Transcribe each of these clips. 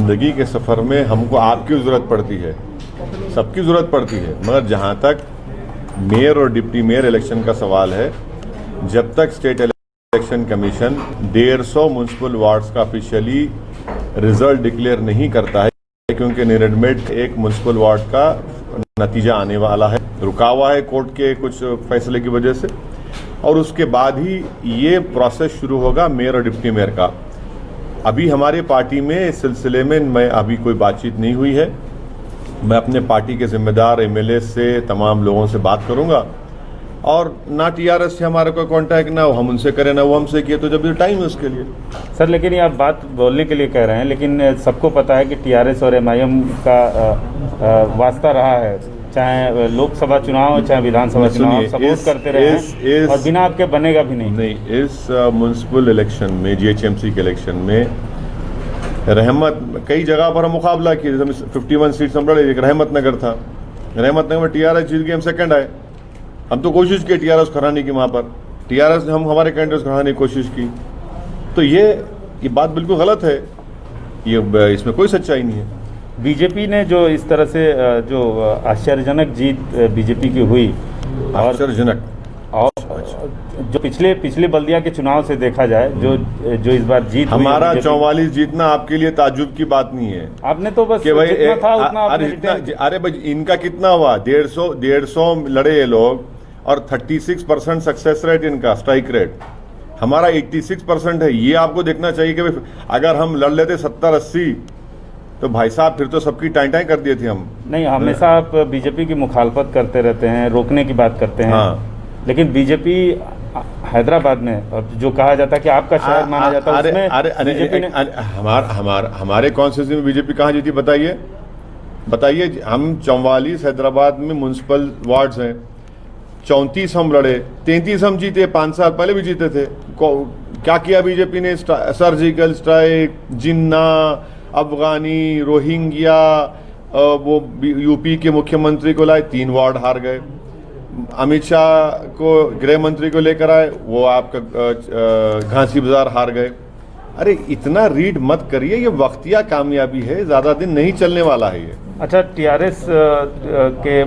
ज़िंदगी के सफ़र में हमको आपकी ज़रूरत पड़ती है, सबकी ज़रूरत पड़ती है, मगर जहाँ तक मेयर और डिप्टी मेयर इलेक्शन का सवाल है, जब तक state election commission 150 municipal wards का ऑफिशियली रिजल्ट डिक्लेयर नहीं करता है, क्योंकि निरडमेट एक म्यूनसिपल वार्ड का नतीजा आने वाला है, रुका हुआ है कोर्ट के कुछ फैसले की वजह से, और उसके बाद ही ये प्रोसेस शुरू होगा मेयर और डिप्टी मेयर का। अभी हमारे पार्टी में इस सिलसिले में मैं अभी कोई बातचीत नहीं हुई है। मैं अपने पार्टी के जिम्मेदार एमएलए से तमाम लोगों से बात करूंगा, और ना टीआरएस से हमारा कोई कांटेक्ट ना हम उनसे करें ना वो हमसे किए, तो जब ये टाइम है उसके लिए। सर लेकिन ये आप बात बोलने के लिए कह रहे हैं, लेकिन सबको पता है कि टीआरएस और एमआईएम का वास्ता रहा है, चाहे लोकसभा चुनाव हो चाहे विधानसभा चुनाव, सपोर्ट करते रहे हैं और बिना आपके बनेगा भी नहीं। इस म्यूनसिपल इलेक्शन में, जीएचएमसी के इलेक्शन में रहमत कई जगह पर हम मुकाबला किए, जैसे 51 सीट्स हम लड़े, एक रहमत नगर था, रहमत नगर में टीआरएस जीत गए, हम सेकंड आए। हम तो कोशिश की टीआरएस खराने की, वहाँ पर टीआरएस ने हम हमारे कैंडिडेट्स खराने की कोशिश की, तो ये बात बिल्कुल गलत है, ये इसमें कोई सच्चाई नहीं है। बीजेपी ने जो इस तरह से जो आश्चर्यजनक जीत बीजेपी की हुई, आश्चर्यजनक, और जो पिछले बल्दिया के चुनाव से देखा जाए, जो इस बार जीत हमारा 44 जीतना आपके लिए ताज्जुब की बात नहीं है। आपने तो बस कि भाई जितना था उतना अरे भाई इनका कितना हुआ, 150 लड़े ये लोग, और 36% सक्सेस रेट इनका, स्ट्राइक रेट, हमारा 86% है। ये आपको देखना चाहिए कि अगर हम लड़ लेते 70-80 तो भाई साहब फिर तो सबकी टाई कर दिए थे हम। नहीं, हमेशा आप बीजेपी की मुखालफत करते रहते हैं, रोकने की बात करते हैं। हाँ। लेकिन बीजेपी हैदराबाद में जो कहा जाता है कि आपका शहर माना जाता है, उसमें हमारे कॉन्स्टिट्यूंसी में बीजेपी कहाँ जीती बताइए। हम 44 हैदराबाद में म्यूनसिपल वार्ड्स हैं, 34 हम लड़े, 33 हम जीते, 5 साल पहले भी जीते थे। क्या किया बीजेपी ने? सर्जिकल स्ट्राइक, जिन्ना, अफगानी, रोहिंग्या, वो यूपी के मुख्यमंत्री को लाए, 3 वार्ड हार गए। अमित शाह को गृह मंत्री को लेकर आए, वो आपका घासी बाजार हार गए। अरे इतना रीड मत करिए, ये वक्तिया कामयाबी है, ज़्यादा दिन नहीं चलने वाला है ये। अच्छा, टीआरएस के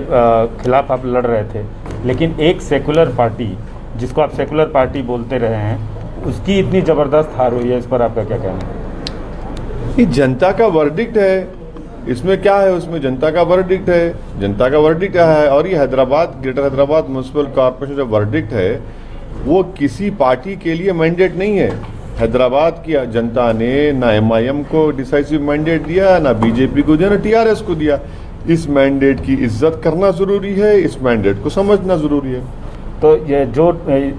खिलाफ आप लड़ रहे थे, लेकिन एक सेकुलर पार्टी, जिसको आप सेकुलर पार्टी बोलते रहे हैं, उसकी इतनी ज़बरदस्त हार हुई है, इस पर आपका क्या कहना है? ये जनता का वर्डिक्ट है, इसमें क्या है, उसमें जनता का वर्डिक्ट है, जनता का वर्डिक्ट है। और ये Hyderabad, greater Hyderabad municipal corporation जो वर्डिक्ट है, वो किसी पार्टी के लिए मैंडेट नहीं है। हैदराबाद की जनता ने ना एमआईएम को डिसाइसिव मैंडेट दिया, ना बीजेपी को दिया, ना टीआरएस को दिया। इस मैंडेट की इज्जत करना जरूरी है, इस मैंडेट को समझना जरूरी है। तो ये जो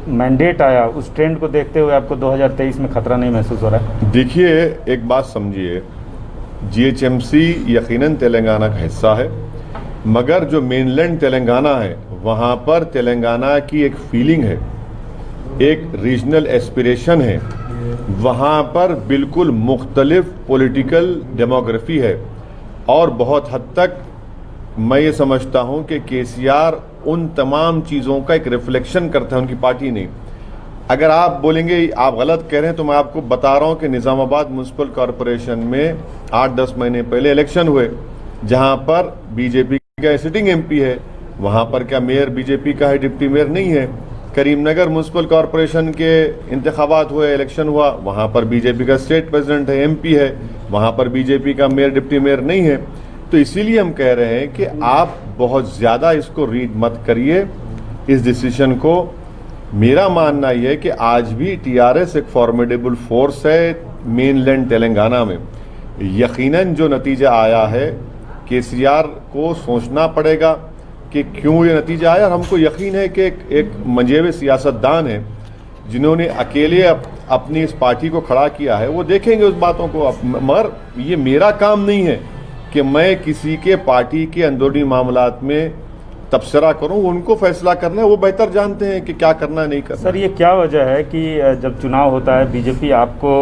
मैंडेट आया, उस ट्रेंड को देखते हुए आपको 2023 में खतरा नहीं महसूस हो रहा है? देखिए, एक बात समझिए, जीएचएमसी यकीनन तेलंगाना का हिस्सा है, मगर जो मेनलैंड तेलंगाना है, वहाँ पर तेलंगाना की एक फीलिंग है, एक रीजनल एस्पिरेशन है, वहाँ पर बिल्कुल मुख्तलिफ पॉलिटिकल डेमोग्राफी है। और बहुत हद तक मैं ये समझता हूँ कि केसीआर उन तमाम चीज़ों का एक रिफ्लेक्शन करता है, उनकी पार्टी नहीं। अगर आप बोलेंगे आप गलत कह रहे हैं, तो मैं आपको बता रहा हूँ कि निज़ामाबाद म्यूनसिपल कॉरपोरेशन में 8-10 महीने पहले इलेक्शन हुए, जहाँ पर बीजेपी का सिटिंग एमपी है, वहाँ पर क्या मेयर बीजेपी का है, डिप्टी मेयर नहीं है। करीमनगर म्यूनसिपल कॉरपोरेशन के इंतखाबात हुए, इलेक्शन हुआ, वहाँ पर बीजेपी का स्टेट प्रेसिडेंट है, एमपी है, वहाँ पर बीजेपी का मेयर डिप्टी मेयर नहीं है। तो इसीलिए हम कह रहे हैं कि आप बहुत ज़्यादा इसको रीड मत करिए, इस डिसीजन को। मेरा मानना यह है कि आज भी टीआरएस एक फॉर्मिडेबल फोर्स है मेनलैंड तेलंगाना में। यकीनन जो नतीजा आया है, केसीआर को सोचना पड़ेगा कि क्यों ये नतीजा आया। और हमको यकीन है कि एक मंजेवे सियासतदान है, जिन्होंने अकेले अपनी इस पार्टी को खड़ा किया है, वो देखेंगे उस बातों को। मगर ये मेरा काम नहीं है कि मैं किसी के पार्टी के अंदरूनी मामलात में तबसरा करूं, उनको फैसला करना है, वो बेहतर जानते हैं कि क्या करना नहीं करना। सर, ये क्या वजह है कि जब चुनाव होता है बीजेपी आपको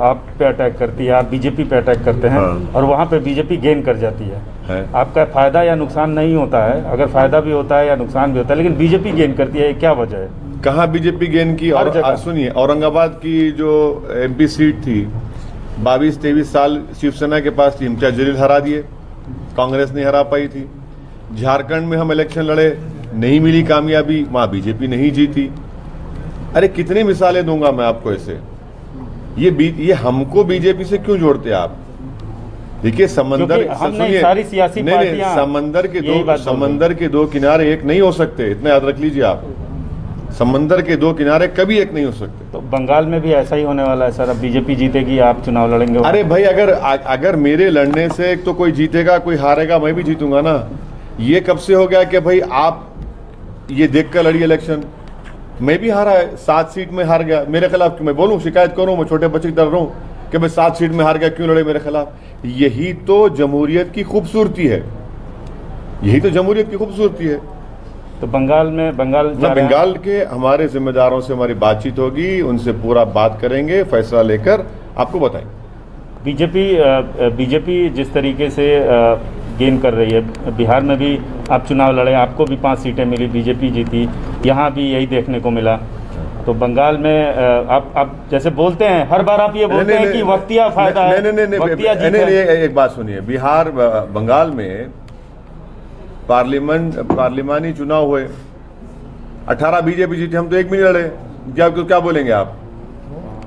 आप पे अटैक करती है, आप बीजेपी पे अटैक करते हैं, हाँ। और वहाँ पे बीजेपी गेन कर जाती है। आपका फायदा या नुकसान नहीं होता है, अगर फायदा भी होता है या नुकसान भी होता है, लेकिन बीजेपी गेन करती है, क्या वजह है? कहाँ बीजेपी गेन की? और सुनिए, औरंगाबाद की जो एमपी सीट थी, 22-23 साल शिवसेना के पास थी, इम्तियाज जलील हरा दिए, कांग्रेस नहीं हरा पाई थी। झारखंड में हम इलेक्शन लड़े, नहीं मिली कामयाबी, वहाँ बीजेपी नहीं जीती। अरे कितनी मिसालें दूंगा मैं आपको ऐसे। ये हमको बीजेपी से क्यों जोड़ते आप? देखिए समंदर, सुनिए, सारी सियासी नहीं, समंदर के दो किनारे एक नहीं हो सकते, इतना याद रख लीजिए आप। समंदर के दो किनारे कभी एक नहीं हो सकते। तो बंगाल में भी ऐसा ही होने वाला है सर, अब बीजेपी जीतेगी, आप चुनाव लड़ेंगे। अरे भाई, अगर मेरे लड़ने से तो कोई जीतेगा कोई हारेगा, मैं भी जीतूंगा ना। ये कब से हो गया कि भाई आप ये देख कर लड़ी इलेक्शन? मैं भी हारा है, 7 सीट में हार गया, मेरे खिलाफ क्यों मैं बोलूं, शिकायत करूं, मैं छोटे बच्चे की तरह रहूं कि मैं 7 सीट में हार गया, क्यों लड़े मेरे खिलाफ? यही तो जमहूरियत की खूबसूरती है, यही तो जमहूरियत की खूबसूरती है। तो बंगाल के हमारे जिम्मेदारों से हमारी बातचीत होगी, उनसे पूरा बात करेंगे, फैसला लेकर आपको बताएंगे। बीजेपी जिस तरीके से गेन कर रही है, बिहार में भी आप चुनाव लड़े, आपको भी 5 सीटें मिली, बीजेपी जीती, यहाँ भी यही देखने को मिला। तो बंगाल में आप जैसे बोलते हैं, हर बार आप ये बोलते हैं कि वक्तिया फायदा है। नहीं, एक बात सुनिए, बिहार बंगाल में पार्लिमानी चुनाव हुए, 18 बीजेपी जीती, हम तो एक भी नहीं लड़े। क्या बोलेंगे आप?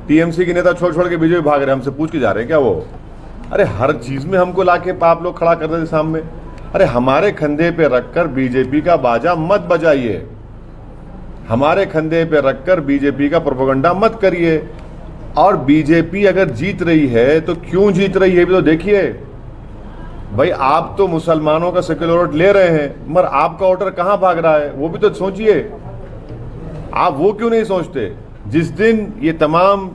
टीएमसी के नेता छोड़ के बीजेपी भाग रहे, हमसे पूछ के जा रहे हैं क्या वो? अरे हर चीज में हमको लाके आप लोग खड़ा कर देते सामने। अरे हमारे कंधे पे रखकर बीजेपी का बाजा मत बजाइए, हमारे कंधे पे रखकर बीजेपी का प्रोपेगेंडा मत करिए। और बीजेपी अगर जीत रही है तो क्यों जीत रही है भी तो देखिए। भाई आप तो मुसलमानों का सेक्युलर वोट ले रहे हैं, मगर आपका वोटर कहां भाग रहा है वो भी तो सोचिए। आप वो क्यों नहीं सोचते? जिस दिन ये तमाम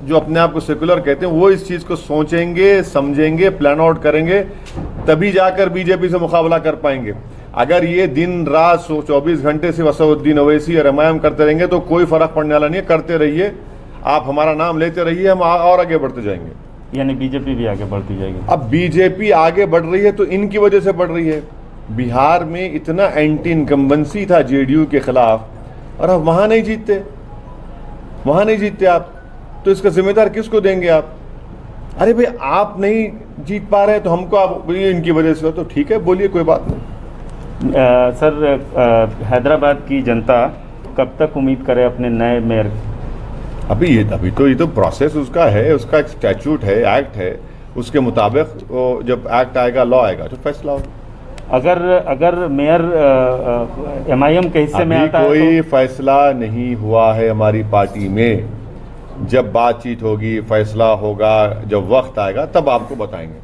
जो अपने आप को सेक्युलर कहते हैं वो इस चीज को सोचेंगे, समझेंगे, प्लान आउट करेंगे, तभी जाकर बीजेपी से मुकाबला कर पाएंगे। अगर ये दिन रात 24 घंटे से असदुद्दीन ओवैसी और एमआईएम करते रहेंगे तो कोई फर्क पड़ने वाला नहीं है। करते रहिए, आप हमारा नाम लेते रहिए, हम और आगे बढ़ते जाएंगे। यानी बीजेपी भी आगे बढ़ती जाएगी। अब बीजेपी आगे बढ़ रही है तो इनकी वजह से बढ़ रही है। बिहार में इतना एंटी इनकम्बेंसी था जेडीयू के खिलाफ, और अब वहां नहीं जीतते आप, तो इसका जिम्मेदार किसको देंगे आप? अरे भाई आप नहीं जीत पा रहे तो हमको आप इनकी वजह से, तो ठीक है बोलिए, कोई बात नहीं। हैदराबाद की जनता कब तक उम्मीद करे अपने नए मेयर? अभी तो ये तो प्रोसेस उसका है, उसका एक स्टैट्यूट है, एक्ट है, उसके मुताबिक जब एक्ट आएगा, लॉ आएगा तो फैसला होगा। अगर मेयर एमआईएम के हिस्से में आता है, कोई फैसला नहीं हुआ है हमारी पार्टी में। जब बातचीत होगी, फैसला होगा, जब वक्त आएगा तब आपको बताएंगे।